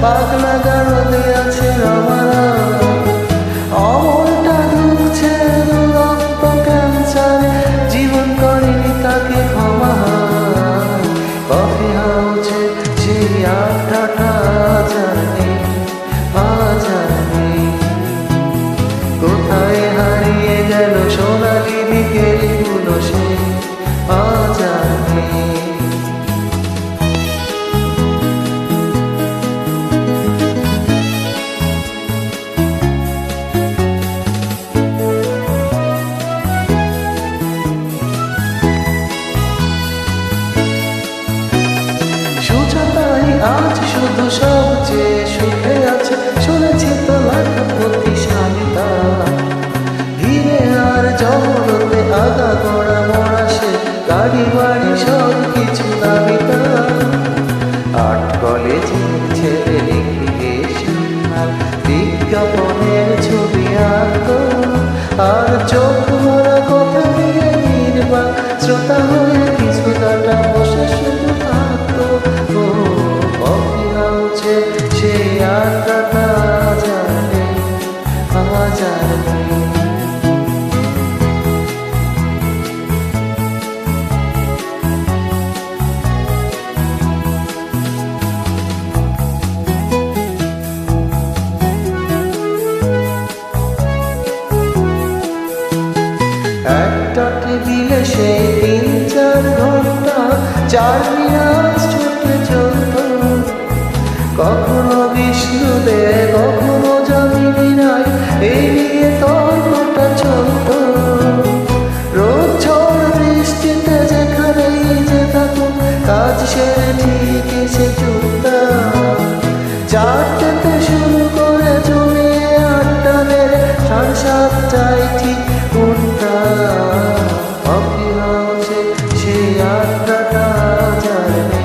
পাগলা গারো দিয়েছে রমারা অমলটা ঢুকছে রক্ত ক্যান্সারে জীবন করেনি তাকে ক্ষমা কফি হাউসে সেই আড্ডাটা জানি কোথায় হারিয়ে গেল সোনালি বিকেলগুলো সে জানি আজ শুধু সবচেয়ে সুখে আছে শুনেছি তো লাখপতিশালিতা ধীরে আর জগতে আগা গড়া মরা সে গাড়ি বাড়ি সব কিছু দাবিতা আর্ট কলেজের ছেলে লিখিয়ে বিজ্ঞাপনের ছবি আঁকত আর চোখ মরা কথা দিয়ে নির্বাক শ্রোতা হয়ে কিছু কাটা বসে শুধু থাকতো সে আড্ডাটা জানে একটা টেবিলে সেই 3-4 ঘন্টা চার মিনাজ ছুটে চলত কখনো বিষ্ণুদে কখনো জমিনি রায় এই নিয়ে তর্কটা চলত রোদ ঝড় বৃষ্টিতে যেখানেই যে থাকুক কাজ সেরে ঠিক এসে চলতাম চারটেতে শুরু করে জমিয়ে আড্ডা মেরে 7:30টায় ঠিক উঠতাম কফি হাউসে সেই আড্ডাটা জানি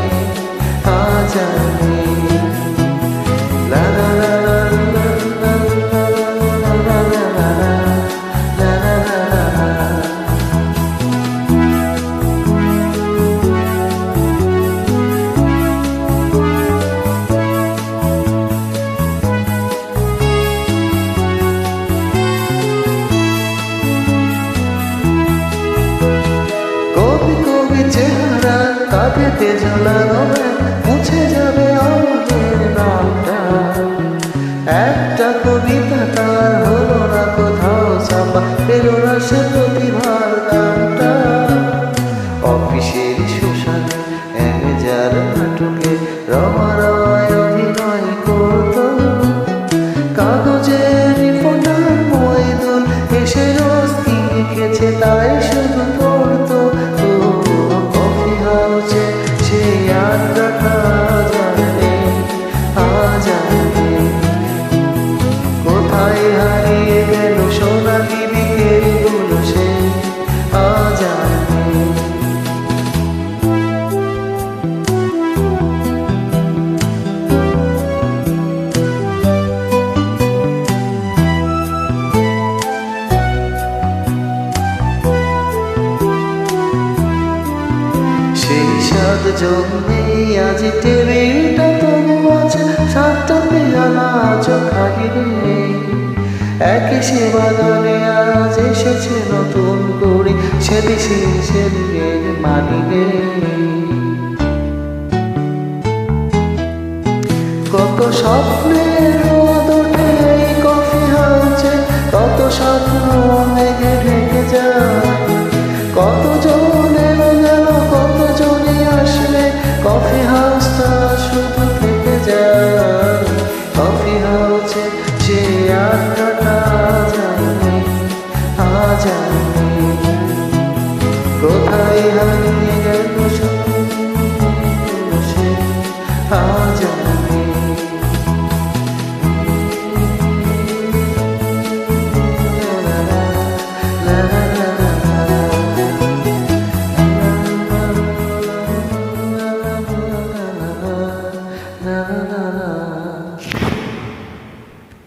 চেহারা কাঁধেতে ঝোলানো মুছে যাবে আমাদের নামটা একটা কবিতা তার হলো না কোথাও ছাপা পেল না সে প্রতিভার গানটা অফিসের শ্মশানে যার নাটকে রমারয় অভিনয় করত কাগজের রিপোর্টার ময়দুল এসে রোজ কি লিখেছে তাই শুধু পড়তো সেই আড্ডাটা জানে কোথায় হারিয়ে গেল সোনালি বিকেলগুলো সে জানে সেই সাত জন্যে আজ টেবিলটা তবু আছে 7টা পেয়ালা চোখালি রে একই সে বাগানে আজ এসেছে নতুন করে সে দেশে সেদিনের মানি রে কত স্বপ্নের রোদ ওঠে এই কফি হাউসে কত স্বপ্ন মেঘে ঢেকে যায় কত জন এলো গেল কত জনই আসলে কফি হাউসটা শুধু থেকে যায় কফি হাউসে সে আড্ডাটা জানি কোথায় হারিয়ে গেল সে জানি